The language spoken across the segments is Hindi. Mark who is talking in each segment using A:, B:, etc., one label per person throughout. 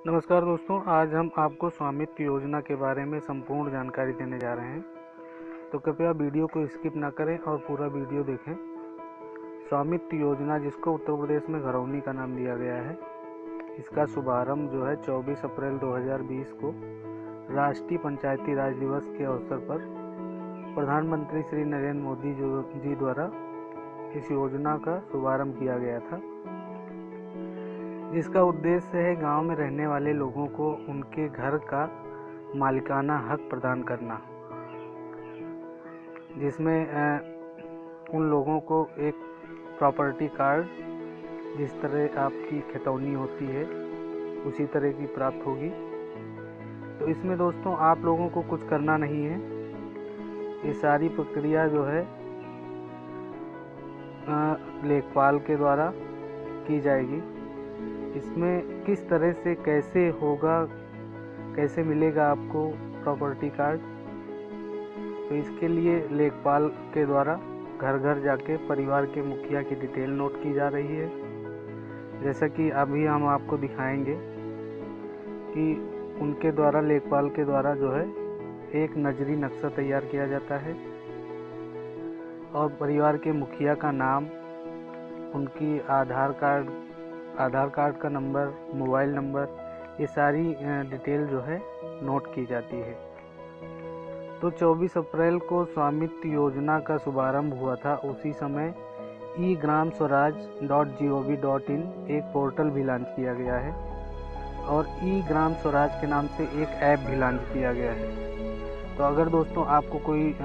A: नमस्कार दोस्तों, आज हम आपको स्वामित्व योजना के बारे में संपूर्ण जानकारी देने जा रहे हैं। तो कृपया वीडियो को स्किप ना करें और पूरा वीडियो देखें। स्वामित्व योजना, जिसको उत्तर प्रदेश में घरौनी का नाम दिया गया है, इसका शुभारंभ जो है 24 अप्रैल 2020 को राष्ट्रीय पंचायती राज दिवस के अवसर पर प्रधानमंत्री श्री नरेंद्र मोदी जी द्वारा इस योजना का शुभारंभ किया गया था, जिसका उद्देश्य है गांव में रहने वाले लोगों को उनके घर का मालिकाना हक प्रदान करना, जिसमें उन लोगों को एक प्रॉपर्टी कार्ड, जिस तरह आपकी खतौनी होती है उसी तरह की प्राप्त होगी। तो इसमें दोस्तों आप लोगों को कुछ करना नहीं है। ये सारी प्रक्रिया जो है लेखपाल के द्वारा की जाएगी। इसमें किस तरह से कैसे होगा, कैसे मिलेगा आपको प्रॉपर्टी कार्ड, तो इसके लिए लेखपाल के द्वारा घर घर जाके परिवार के मुखिया की डिटेल नोट की जा रही है। जैसा कि अभी हम आपको दिखाएंगे कि उनके द्वारा, लेखपाल के द्वारा जो है एक नजरी नक्शा तैयार किया जाता है और परिवार के मुखिया का नाम, उनकी आधार कार्ड का नंबर, मोबाइल नंबर, ये सारी डिटेल जो है नोट की जाती है। तो 24 अप्रैल को स्वामित्व योजना का शुभारंभ हुआ था। उसी समय e-gram-swaraj.gov.in एक पोर्टल भी लॉन्च किया गया है और ई-ग्राम स्वराज के नाम से एक ऐप भी लॉन्च किया गया है। तो अगर दोस्तों आपको कोई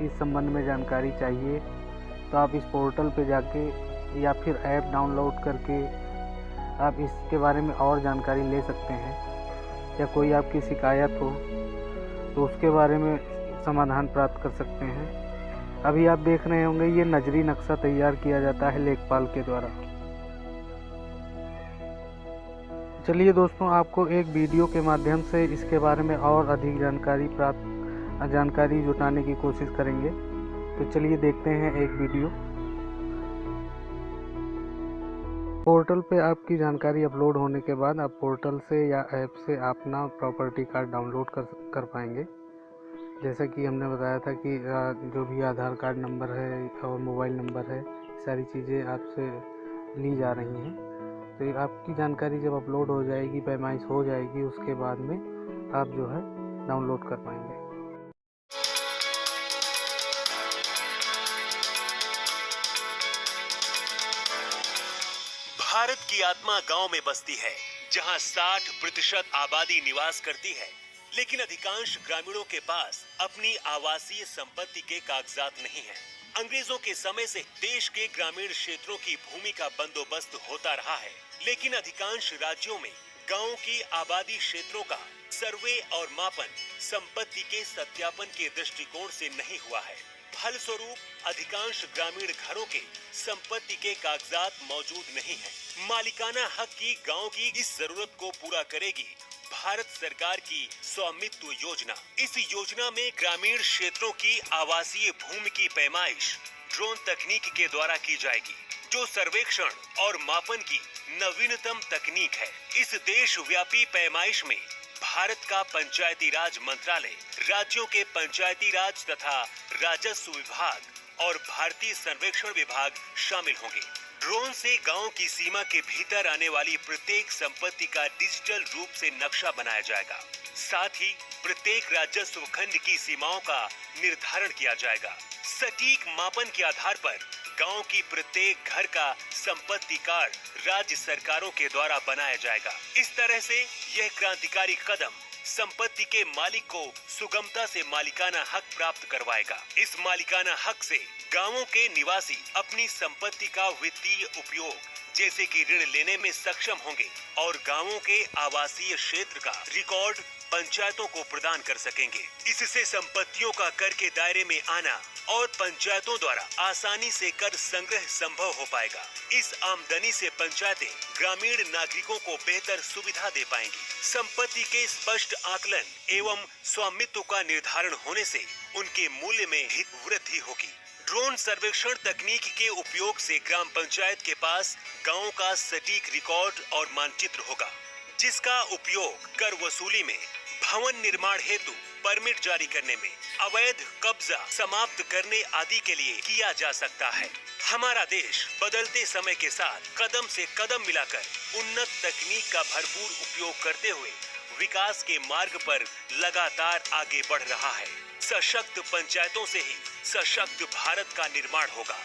A: इस संबंध में जानकारी चाहिए तो आप इस पोर्टल पे जाके या फिर ऐप डाउनलोड करके आप इसके बारे में और जानकारी ले सकते हैं, या कोई आपकी शिकायत हो तो उसके बारे में समाधान प्राप्त कर सकते हैं। अभी आप देख रहे होंगे ये नजरी नक्शा तैयार किया जाता है लेखपाल के द्वारा। चलिए दोस्तों, आपको एक वीडियो के माध्यम से इसके बारे में और अधिक जानकारी जुटाने की कोशिश करेंगे। तो चलिए देखते हैं एक वीडियो। पोर्टल पे आपकी जानकारी अपलोड होने के बाद आप पोर्टल से या ऐप से अपना प्रॉपर्टी कार्ड डाउनलोड कर पाएंगे। जैसा कि हमने बताया था कि जो भी आधार कार्ड नंबर है और मोबाइल नंबर है, सारी चीज़ें आपसे ली जा रही हैं। तो आपकी जानकारी जब अपलोड हो जाएगी, पैमाइश हो जाएगी, उसके बाद में आप जो है डाउनलोड कर पाएंगे।
B: भारत की आत्मा गांव में बसती है, जहां 60% आबादी निवास करती है, लेकिन अधिकांश ग्रामीणों के पास अपनी आवासीय संपत्ति के कागजात नहीं है। अंग्रेजों के समय से देश के ग्रामीण क्षेत्रों की भूमि का बंदोबस्त होता रहा है, लेकिन अधिकांश राज्यों में गांव की आबादी क्षेत्रों का सर्वे और मापन संपत्ति के सत्यापन के दृष्टिकोण से नहीं हुआ है। फलस्वरूप अधिकांश ग्रामीण घरों के संपत्ति के कागजात मौजूद नहीं हैं। मालिकाना हक की गांव की इस जरूरत को पूरा करेगी भारत सरकार की स्वामित्व योजना। इस योजना में ग्रामीण क्षेत्रों की आवासीय भूमि की पैमाइश ड्रोन तकनीक के द्वारा की जाएगी, जो सर्वेक्षण और मापन की नवीनतम तकनीक है। इस देशव्यापी पैमाइश में भारत का पंचायती राज मंत्रालय, राज्यों के पंचायती राज तथा राजस्व विभाग और भारतीय सर्वेक्षण विभाग शामिल होंगे। ड्रोन से गांव की सीमा के भीतर आने वाली प्रत्येक संपत्ति का डिजिटल रूप से नक्शा बनाया जाएगा। साथ ही प्रत्येक राजस्व खंड की सीमाओं का निर्धारण किया जाएगा। सटीक मापन के आधार पर गांव की प्रत्येक घर का संपत्ति कार्ड राज्य सरकारों के द्वारा बनाया जाएगा। इस तरह से यह क्रांतिकारी कदम संपत्ति के मालिक को सुगमता से मालिकाना हक प्राप्त करवाएगा। इस मालिकाना हक से गांवों के निवासी अपनी संपत्ति का वित्तीय उपयोग, जैसे कि ऋण लेने में सक्षम होंगे और गांवों के आवासीय क्षेत्र का रिकॉर्ड पंचायतों को प्रदान कर सकेंगे। इससे संपत्तियों का कर के दायरे में आना और पंचायतों द्वारा आसानी से कर संग्रह संभव हो पाएगा। इस आमदनी से पंचायतें ग्रामीण नागरिकों को बेहतर सुविधा दे पाएंगी। संपत्ति के स्पष्ट आकलन एवं स्वामित्व का निर्धारण होने से उनके मूल्य में वृद्धि होगी। ड्रोन सर्वेक्षण तकनीक के उपयोग से ग्राम पंचायत के पास गांव का सटीक रिकॉर्ड और मानचित्र होगा, जिसका उपयोग कर वसूली में, भवन निर्माण हेतु परमिट जारी करने में, अवैध कब्जा समाप्त करने आदि के लिए किया जा सकता है। हमारा देश बदलते समय के साथ कदम से कदम मिलाकर उन्नत तकनीक का भरपूर उपयोग करते हुए विकास के मार्ग पर लगातार आगे बढ़ रहा है। सशक्त पंचायतों से ही सशक्त भारत का निर्माण होगा।